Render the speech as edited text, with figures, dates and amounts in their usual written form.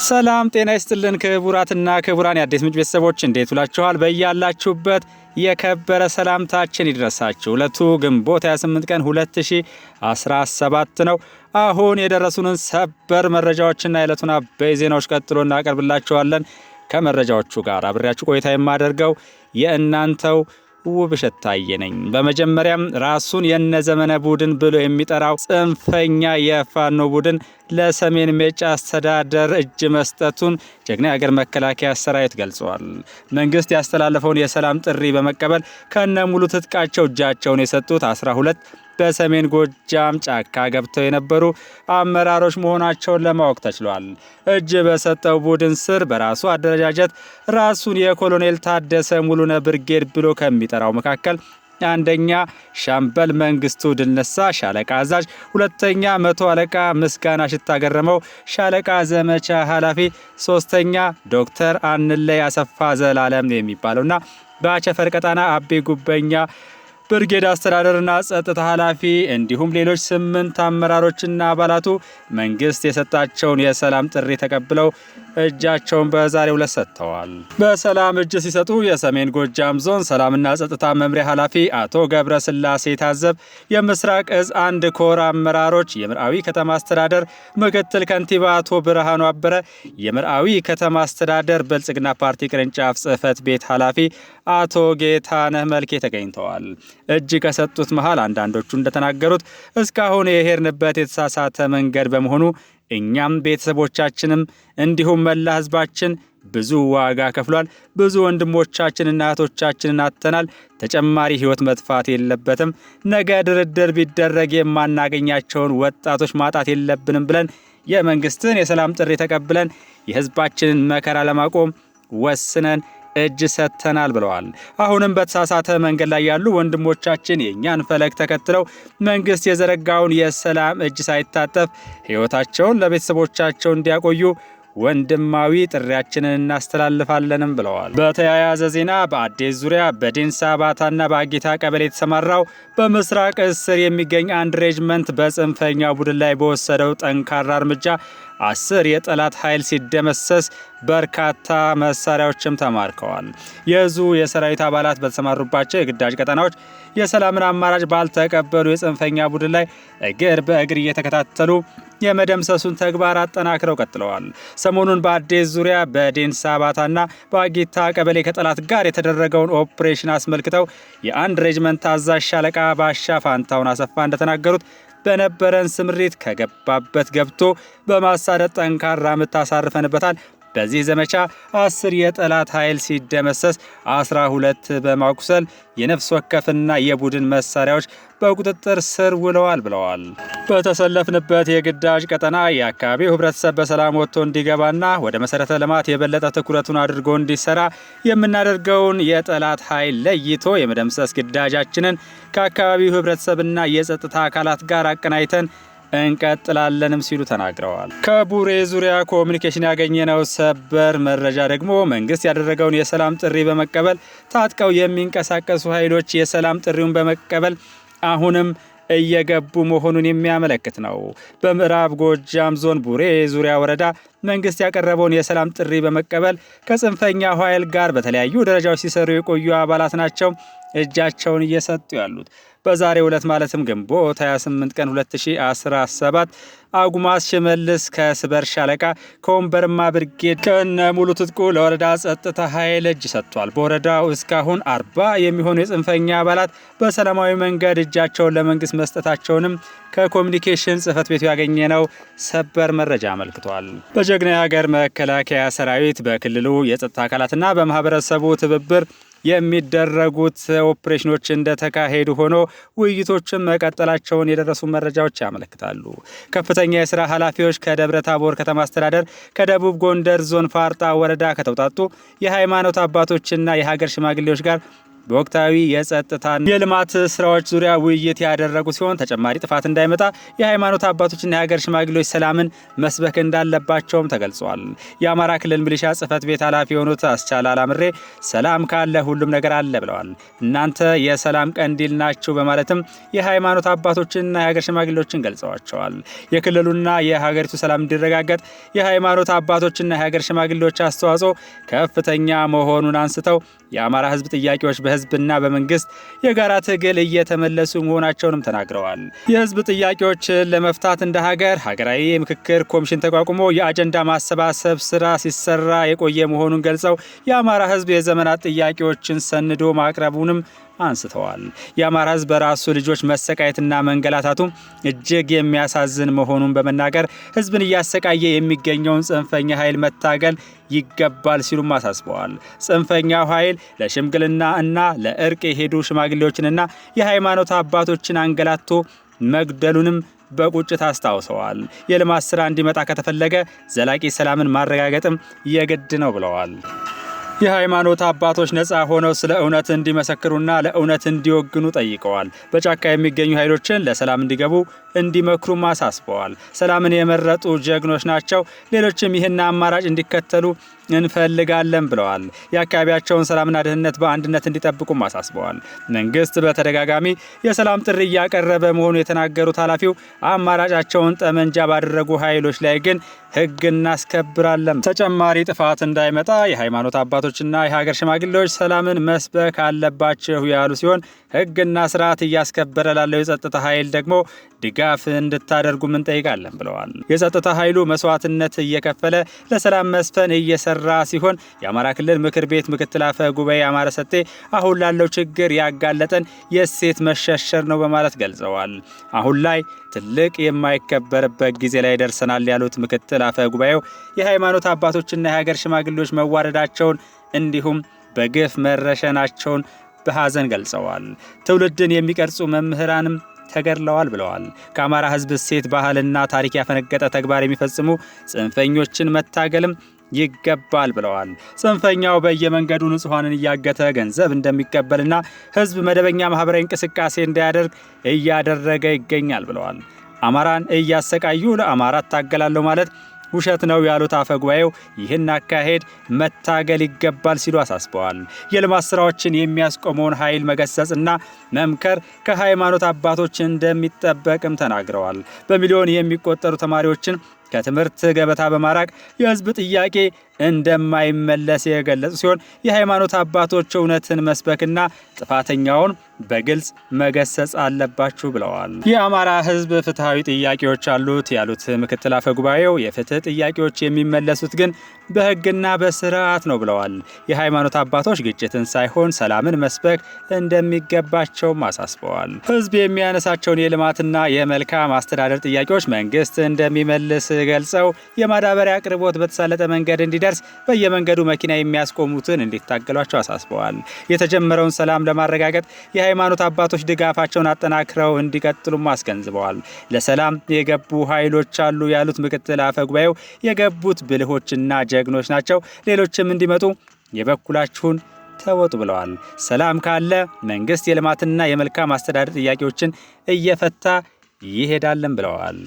ሰላም ጤና ይስጥልን ክቡራትና ክቡራን የአዲስ ምንጭ ቤተሰቦች እንዴት ውላችኋል? በያላችሁበት የከበረ ሰላምታችን ይድረሳችሁ። ዕለቱ ግንቦት 28 ቀን 2017 ነው። አሁን የደረሱንን ሰበር መረጃዎችና የዕለቱን አበይ ዜናዎች ቀጥሎ እናቀርብላችኋለን። ከመረጃዎቹ ጋር አብሬያችሁ ቆይታ የማደርገው የእናንተው ውብሸት ታየ ነኝ። በመጀመሪያም ራሱን የነዘመነ ቡድን ብሎ የሚጠራው ጽንፈኛ የፋኖ ቡድን ለሰሜን ሜጫ አስተዳደር እጅ መስጠቱን ጀግና የሀገር መከላከያ ሰራዊት ገልጸዋል። መንግስት ያስተላለፈውን የሰላም ጥሪ በመቀበል ከነ ሙሉ ትጥቃቸው እጃቸውን የሰጡት 12 በሰሜን ጎጃም ጫካ ገብተው የነበሩ አመራሮች መሆናቸውን ለማወቅ ተችሏል። እጅ በሰጠው ቡድን ስር በራሱ አደረጃጀት ራሱን የኮሎኔል ታደሰ ሙሉነ ብርጌድ ብሎ ከሚጠራው መካከል አንደኛ ሻምበል መንግስቱ ድልነሳ ሻለቃ አዛዥ፣ ሁለተኛ መቶ አለቃ ምስጋና ሽታገረመው ሻለቃ ዘመቻ ኃላፊ፣ ሶስተኛ ዶክተር አንለይ አሰፋ ዘላለም የሚባለውና በአቸፈር ቀጣና አቤ ጉበኛ ብርጌድ አስተዳደርና ጸጥታ ኃላፊ እንዲሁም ሌሎች 8 አመራሮችና አባላቱ መንግስት የሰጣቸውን የሰላም ጥሪ ተቀብለው እጃቸውን በዛሬው ዕለት ሰጥተዋል። በሰላም እጅ ሲሰጡ የሰሜን ጎጃም ዞን ሰላምና ጸጥታ መምሪያ ኃላፊ አቶ ገብረ ስላሴ ታዘብ፣ የምስራቅ እዝ 1 ኮር አመራሮች፣ የምርአዊ ከተማ አስተዳደር ምክትል ከንቲባ አቶ ብርሃኑ አበረ፣ የምርአዊ ከተማ አስተዳደር ብልጽግና ፓርቲ ቅርንጫፍ ጽህፈት ቤት ኃላፊ አቶ ጌታነህ መልኬ ተገኝተዋል። እጅ ከሰጡት መሃል አንዳንዶቹ እንደተናገሩት እስካሁን የሄድንበት የተሳሳተ መንገድ በመሆኑ እኛም ቤተሰቦቻችንም እንዲሁም መላ ህዝባችን ብዙ ዋጋ ከፍሏል። ብዙ ወንድሞቻችንና እህቶቻችንን አጥተናል። ተጨማሪ ህይወት መጥፋት የለበትም። ነገ ድርድር ቢደረግ የማናገኛቸውን ወጣቶች ማጣት የለብንም ብለን የመንግስትን የሰላም ጥሪ ተቀብለን የህዝባችንን መከራ ለማቆም ወስነን እጅ ሰጥተናል ብለዋል። አሁንም በተሳሳተ መንገድ ላይ ያሉ ወንድሞቻችን የእኛን ፈለግ ተከትለው መንግስት የዘረጋውን የሰላም እጅ ሳይታጠፍ ህይወታቸውን ለቤተሰቦቻቸው እንዲያቆዩ ወንድማዊ ጥሪያችንን እናስተላልፋለንም ብለዋል። በተያያዘ ዜና በአዴት ዙሪያ በዴንሳ ባታና በአጊታ ቀበሌ የተሰማራው በምስራቅ እዝ ስር የሚገኝ አንድ ሬጅመንት በጽንፈኛ ቡድን ላይ በወሰደው ጠንካራ እርምጃ 10 የጠላት ኃይል ሲደመሰስ በርካታ መሳሪያዎችም ተማርከዋል። የዙ የሰራዊት አባላት በተሰማሩባቸው የግዳጅ ቀጠናዎች የሰላምን አማራጭ ባልተቀበሉ የጽንፈኛ ቡድን ላይ እግር በእግር እየተከታተሉ የመደምሰሱን ተግባር አጠናክረው ቀጥለዋል። ሰሞኑን በአዴት ዙሪያ በዴንሳ ባታና በአጊታ ቀበሌ ከጠላት ጋር የተደረገውን ኦፕሬሽን አስመልክተው የአንድ ሬጅመንት አዛዥ ሻለቃ ባሻ ፋንታውን አሰፋ እንደተናገሩት በነበረን ስምሪት ከገባበት ገብቶ በማሳደድ ጠንካራ ምት አሳርፈንበታል። በዚህ ዘመቻ 10 የጠላት ኃይል ሲደመሰስ 12 በማቁሰል የነፍስ ወከፍና የቡድን መሳሪያዎች በቁጥጥር ስር ውለዋል ብለዋል። በተሰለፍንበት የግዳጅ ቀጠና የአካባቢው ህብረተሰብ በሰላም ወጥቶ እንዲገባና ወደ መሰረተ ልማት የበለጠ ትኩረቱን አድርጎ እንዲሰራ የምናደርገውን የጠላት ኃይል ለይቶ የመደምሰስ ግዳጃችንን ከአካባቢው ህብረተሰብና የጸጥታ አካላት ጋር አቀናይተን እንቀጥላለንም ሲሉ ተናግረዋል። ከቡሬ ዙሪያ ኮሙኒኬሽን ያገኘነው ሰበር መረጃ ደግሞ መንግስት ያደረገውን የሰላም ጥሪ በመቀበል ታጥቀው የሚንቀሳቀሱ ኃይሎች የሰላም ጥሪውን በመቀበል አሁንም እየገቡ መሆኑን የሚያመለክት ነው። በምዕራብ ጎጃም ዞን ቡሬ ዙሪያ ወረዳ መንግስት ያቀረበውን የሰላም ጥሪ በመቀበል ከጽንፈኛ ኃይል ጋር በተለያዩ ደረጃዎች ሲሰሩ የቆዩ አባላት ናቸው እጃቸውን እየሰጡ ያሉት። በዛሬው ዕለት ማለትም ግንቦት 28 ቀን 2017 አጉማስ ሽመልስ ከስበር ሻለቃ ከወንበርማ ብርጌድ ከነ ሙሉ ትጥቁ ለወረዳ ጸጥታ ኃይል እጅ ሰጥቷል። በወረዳው እስካሁን 40 የሚሆኑ የጽንፈኛ አባላት በሰላማዊ መንገድ እጃቸውን ለመንግስት መስጠታቸውንም ከኮሙኒኬሽን ጽህፈት ቤቱ ያገኘነው ሰበር መረጃ አመልክቷል። በጀግና የሀገር መከላከያ ሰራዊት በክልሉ የጸጥታ አካላትና በማህበረሰቡ ትብብር የሚደረጉት ኦፕሬሽኖች እንደተካሄዱ ሆኖ ውይይቶችን መቀጠላቸውን የደረሱ መረጃዎች ያመለክታሉ። ከፍተኛ የስራ ኃላፊዎች ከደብረ ታቦር ከተማ አስተዳደር፣ ከደቡብ ጎንደር ዞን ፋርጣ ወረዳ ከተውጣጡ የሃይማኖት አባቶችና የሀገር ሽማግሌዎች ጋር በወቅታዊ የጸጥታና የልማት ስራዎች ዙሪያ ውይይት ያደረጉ ሲሆን ተጨማሪ ጥፋት እንዳይመጣ የሃይማኖት አባቶችና የሀገር ሽማግሌዎች ሰላምን መስበክ እንዳለባቸውም ተገልጿል። የአማራ ክልል ሚሊሻ ጽህፈት ቤት ኃላፊ የሆኑት አስቻል አላምሬ ሰላም ካለ ሁሉም ነገር አለ ብለዋል። እናንተ የሰላም ቀንዲል ናችሁ በማለትም የሃይማኖት አባቶችንና የሀገር ሽማግሌዎችን ገልጸዋቸዋል። የክልሉና የሀገሪቱ ሰላም እንዲረጋገጥ የሃይማኖት አባቶችና የሀገር ሽማግሌዎች አስተዋጽኦ ከፍተኛ መሆኑን አንስተው የአማራ ህዝብ ጥያቄዎች በህዝብና በመንግስት የጋራ ትግል እየተመለሱ መሆናቸውንም ተናግረዋል። የህዝብ ጥያቄዎችን ለመፍታት እንደ ሀገራዊ የምክክር ኮሚሽን ተቋቁሞ የአጀንዳ ማሰባሰብ ስራ ሲሰራ የቆየ መሆኑን ገልጸው የአማራ ህዝብ የዘመናት ጥያቄዎችን ሰንዶ ማቅረቡንም አንስተዋል። የአማራ ህዝብ በራሱ ልጆች መሰቃየትና መንገላታቱ እጅግ የሚያሳዝን መሆኑን በመናገር ህዝብን እያሰቃየ የሚገኘውን ጽንፈኛ ኃይል መታገል ይገባል ሲሉም አሳስበዋል። ጽንፈኛው ኃይል ለሽምግልና እና ለእርቅ የሄዱ ሽማግሌዎችንና የሃይማኖት አባቶችን አንገላቶ መግደሉንም በቁጭት አስታውሰዋል። የልማት ስራ እንዲመጣ ከተፈለገ ዘላቂ ሰላምን ማረጋገጥም የግድ ነው ብለዋል። የሃይማኖት አባቶች ነፃ ሆነው ስለ እውነት እንዲመሰክሩና ለእውነት እንዲወግኑ ጠይቀዋል። በጫካ የሚገኙ ኃይሎችን ለሰላም እንዲገቡ እንዲመክሩም አሳስበዋል። ሰላምን የመረጡ ጀግኖች ናቸው፣ ሌሎችም ይህን አማራጭ እንዲከተሉ እንፈልጋለን ብለዋል። የአካባቢያቸውን ሰላምና ደህንነት በአንድነት እንዲጠብቁም አሳስበዋል። መንግስት በተደጋጋሚ የሰላም ጥሪ እያቀረበ መሆኑ የተናገሩት ኃላፊው አማራጫቸውን ጠመንጃ ባደረጉ ኃይሎች ላይ ግን ህግ እናስከብራለን፣ ተጨማሪ ጥፋት እንዳይመጣ የሃይማኖት አባቶችና የሀገር ሽማግሌዎች ሰላምን መስበክ አለባቸው ያሉ ሲሆን ህግና ስርዓት እያስከበረ ላለው የጸጥታ ኃይል ደግሞ ድጋፍ እንድታደርጉም እንጠይቃለን ብለዋል። የጸጥታ ኃይሉ መስዋዕትነት እየከፈለ ለሰላም መስፈን እየሰራ ሲሆን የአማራ ክልል ምክር ቤት ምክትል አፈ ጉባኤ አማረ ሰጤ አሁን ላለው ችግር ያጋለጠን የእሴት መሸርሸር ነው በማለት ገልጸዋል። አሁን ላይ ትልቅ የማይከበርበት ጊዜ ላይ ደርሰናል ያሉት ምክትል አፈ ጉባኤው የሃይማኖት አባቶችና የሀገር ሽማግሌዎች መዋረዳቸውን እንዲሁም በግፍ መረሸናቸውን በሐዘን ገልጸዋል። ትውልድን የሚቀርጹ መምህራንም ተገድለዋል ብለዋል። ከአማራ ህዝብ እሴት ባህልና ታሪክ ያፈነገጠ ተግባር የሚፈጽሙ ጽንፈኞችን መታገልም ይገባል ብለዋል። ጽንፈኛው በየመንገዱ ንጹሃንን እያገተ ገንዘብ እንደሚቀበልና ህዝብ መደበኛ ማህበራዊ እንቅስቃሴ እንዳያደርግ እያደረገ ይገኛል ብለዋል። አማራን እያሰቃዩ ለአማራ ታገላለሁ ማለት ውሸት ነው ያሉት አፈ ጉባኤው ይህን አካሄድ መታገል ይገባል ሲሉ አሳስበዋል። የልማት ስራዎችን የሚያስቆመውን ኃይል መገሰጽና መምከር ከሃይማኖት አባቶች እንደሚጠበቅም ተናግረዋል። በሚሊዮን የሚቆጠሩ ተማሪዎችን ከትምህርት ገበታ በማራቅ የህዝብ ጥያቄ እንደማይመለስ የገለጹ ሲሆን የሃይማኖት አባቶች እውነትን መስበክና ጥፋተኛውን በግልጽ መገሰጽ አለባችሁ ብለዋል። የአማራ ህዝብ ፍትሃዊ ጥያቄዎች አሉት ያሉት ምክትል አፈ ጉባኤው የፍትህ ጥያቄዎች የሚመለሱት ግን በህግና በስርዓት ነው ብለዋል። የሃይማኖት አባቶች ግጭትን ሳይሆን ሰላምን መስበክ እንደሚገባቸውም አሳስበዋል። ህዝብ የሚያነሳቸውን የልማትና የመልካም አስተዳደር ጥያቄዎች መንግስት እንደሚመልስ ገልጸው የማዳበሪያ አቅርቦት በተሳለጠ መንገድ እንዲደርስ በየመንገዱ መኪና የሚያስቆሙትን እንዲታገሏቸው አሳስበዋል። የተጀመረውን ሰላም ለማረጋገጥ የሃይማኖት አባቶች ድጋፋቸውን አጠናክረው እንዲቀጥሉም አስገንዝበዋል። ለሰላም የገቡ ኃይሎች አሉ ያሉት ምክትል አፈ ጉባኤው የገቡት ብልሆችና ጀግኖች ናቸው፣ ሌሎችም እንዲመጡ የበኩላችሁን ተወጡ ብለዋል። ሰላም ካለ መንግስት የልማትና የመልካም አስተዳደር ጥያቄዎችን እየፈታ ይሄዳልን ብለዋል።